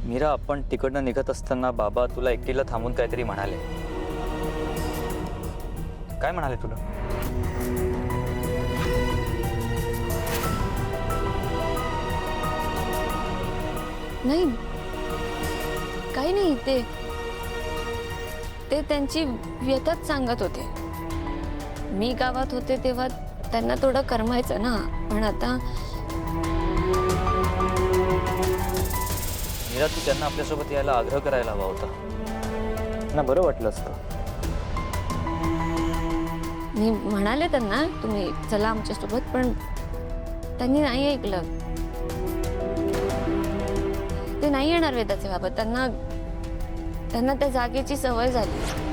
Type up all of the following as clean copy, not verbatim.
मीरा, आपण तिकडनं निघत असताना बाबा तुला एकटीला थांबून काहीतरी म्हणाले. काय म्हणाले तुला? नाही, काही नाही. ते त्यांची व्यथाच सांगत होते. मी गावात होते तेव्हा त्यांना थोडं करमायचं ना, पण आता मीरा, तू त्यांना आपल्यासोबत यायला आग्रह करायला हवा होता. त्यांना बरं वाटलं असतं. मी म्हणाले त्यांना तुम्ही चला आमच्यासोबत, पण त्यांनी नाही ऐकलं. ते नाही येणार वेदाचे बाबा. त्यांना त्या जागेची सवय झाली.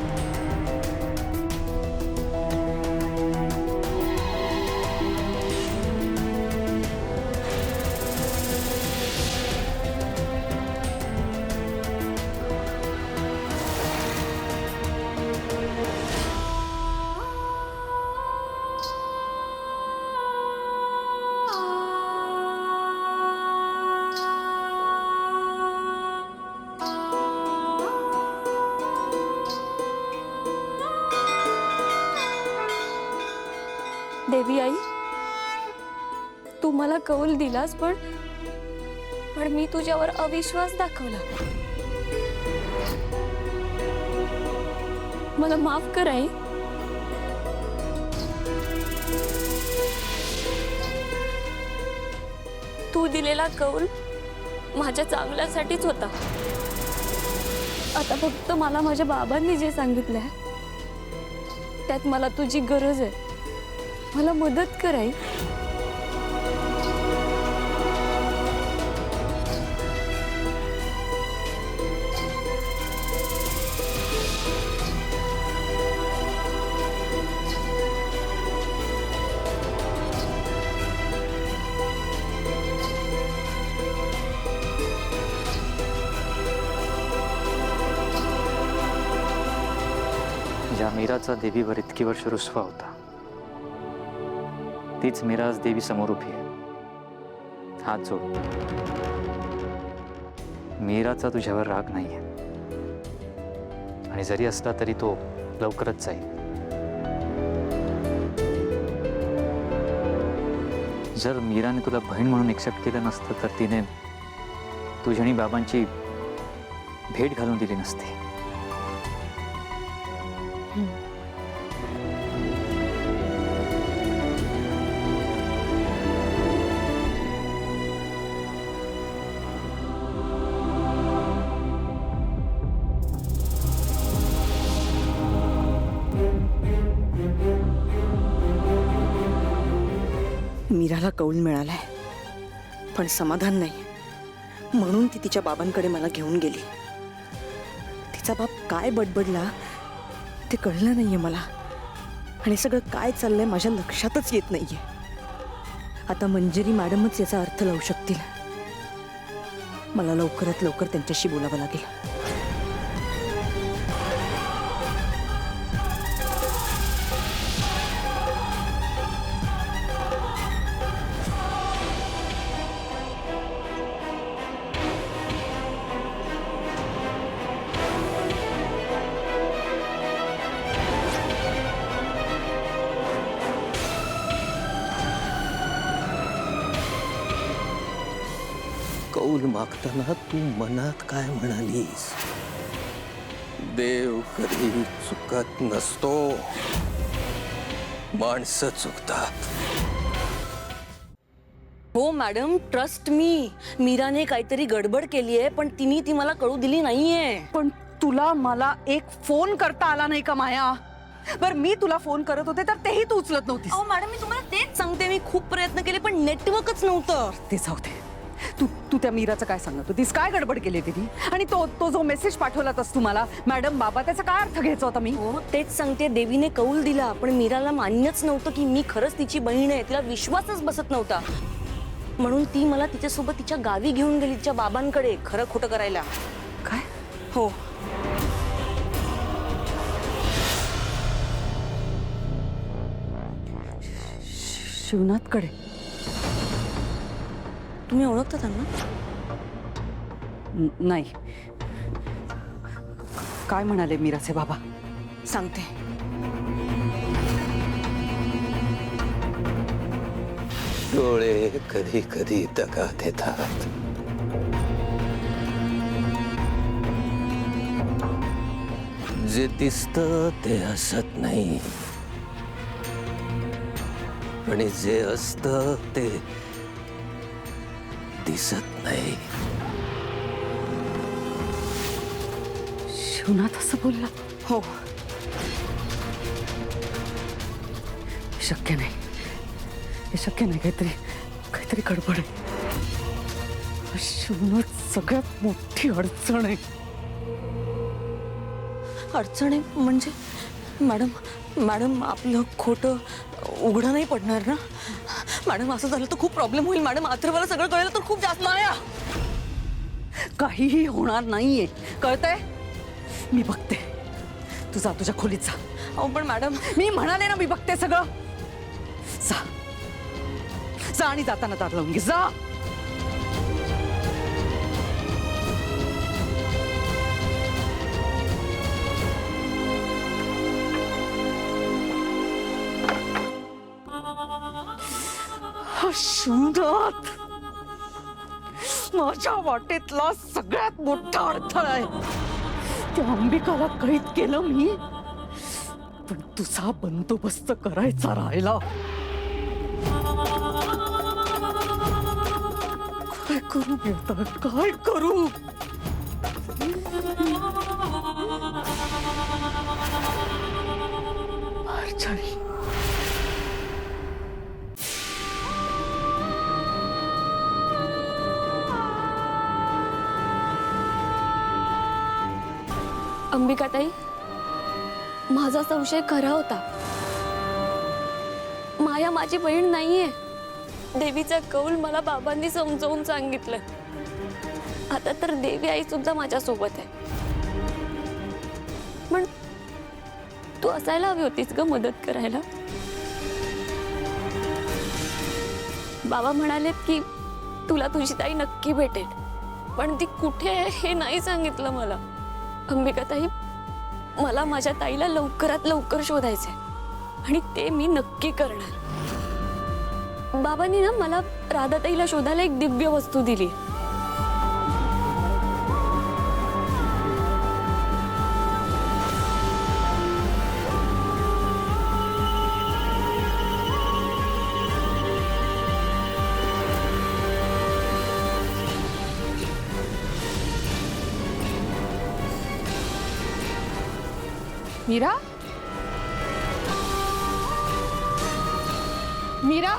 देवी आई, तू मला कौल दिलास, पण मी तुझ्यावर अविश्वास दाखवला. मला माफ कर आई. तू दिलेला कौल माझ्या चांगल्यासाठीच होता. आता फक्त मला माझ्या बाबांनी जे सांगितलंय त्यात मला तुझी गरज आहे. मला मदत कर आई. ज्या मीराचा देवीवर इतकी वर्ष रुसवा होता, तीच मीरा आज देवी समोर उभी आहे. हात जोड. मीराचा तुझ्यावर राग नाहीये, आणि जरी असला तरी तो लवकरच जाईल. जर मीराने तुला बहीण म्हणून एक्सेप्ट केलं नसतं तर तिने तुझ्या आणि बाबांची भेट घालून दिली नसती. मीराला कौल मिळालाय, पण समाधान नाही. म्हणून ती तिच्या बाबांकडे मला घेऊन गेली. तिचा बाप काय बडबडला ते कळलं नाहीये मला, आणि सगळं काय चाललंय माझ्या लक्षातच येत नाहीये. आता मंजिरी मॅडमच याचा अर्थ लावू शकतील. मला लवकरात लवकर त्यांच्याशी बोलावं लागेल. कौल मागताना तू मनात काय म्हणालीस? देव कधी चुकत नसतो, माणसं चुकतात. हो मॅडम, ट्रस्ट मी. मीराने काहीतरी गडबड केली आहे, पण तिने ती मला कळू दिली नाहीये. पण तुला मला एक फोन करता आला नाही का माया? बर, मी तुला फोन करत होते तर तेही तू उचलत नव्हतीस. अहो मॅडम, मी तुम्हाला तेच सांगते. मी खूप प्रयत्न केले पण नेटवर्कच नव्हतं. ते जाऊ दे. तू त्या मीराचं काय सांगत होतीस? काय गडबड केली तिने? आणि तो जो मेसेज पाठवला तस तुम्हाला मॅडम बाबा, त्याचा काय अर्थ घ्यायचा होता? मी हो तेच सांगते. देवीने कौल दिला, पण मीराला मान्यच नव्हतं की मी खरंच तिची बहीण आहे. तिला विश्वासच बसत नव्हता. म्हणून ती मला तिच्यासोबत तिच्या गावी घेऊन गेली, तिच्या बाबांकडे, खरं खोटं करायला. काय? हो. शिवनाथकडे? तुम्ही ओळखता त्यांना? नाही. काय म्हणाले मीराचे बाबा? सांगते. डोळे कधी कधी दगा देतात. जे दिसतं ते असत नाही आणि जे असतं ते दिसत नाही. शिवनाथ असं बोलला? हो, शक्य नाही, हे शक्य नाही. काहीतरी गडबड आहे. शिवनाथ सगळ्यात मोठी अडचण आहे. अडचण आहे म्हणजे? मॅडम आपलं खोटं उघडं नाही पडणार ना? मॅडम असं झालं तर खूप प्रॉब्लेम होईल मॅडम. अथर्वला सगळं कळलं तर खूप जास्त. माया, काहीही होणार नाहीये, कळतंय? मी बघते. तू जा तुझ्या खोलीत जा. अहो पण मॅडम, मी म्हणाले ना, मी बघते सगळं. जा जा आणि जाताना दार लावून घे. जा. शिवनाथ माझ्या वाटेतला सगळ्यात मोठा अडथळा आहे. त्या अंबिकाला कैद केलं मी, पण तुझा बंदोबस्त करायचा राहिला. काय करू मी आता? काय करू? अर्चनी, अंबिकाताई, माझा संशय खरा होता. माया माझी बहीण नाहीये. देवीचा कौल मला बाबांनी समजावून सांगितलं. आता तर देवी आई सुद्धा माझ्या सोबत आहे. पण तू असायला हवी होतीस ग मदत करायला. बाबा म्हणालेत की तुला तुझी ताई नक्की भेटेल, पण ती कुठे आहे हे नाही सांगितलं मला. अंबिकाताई, मला माझ्या ताईला लवकरात लवकर शोधायचंय आणि ते मी नक्की करणार. बाबांनी ना मला राधाताईला शोधायला एक दिव्य वस्तू दिली. मीरा, मीरा.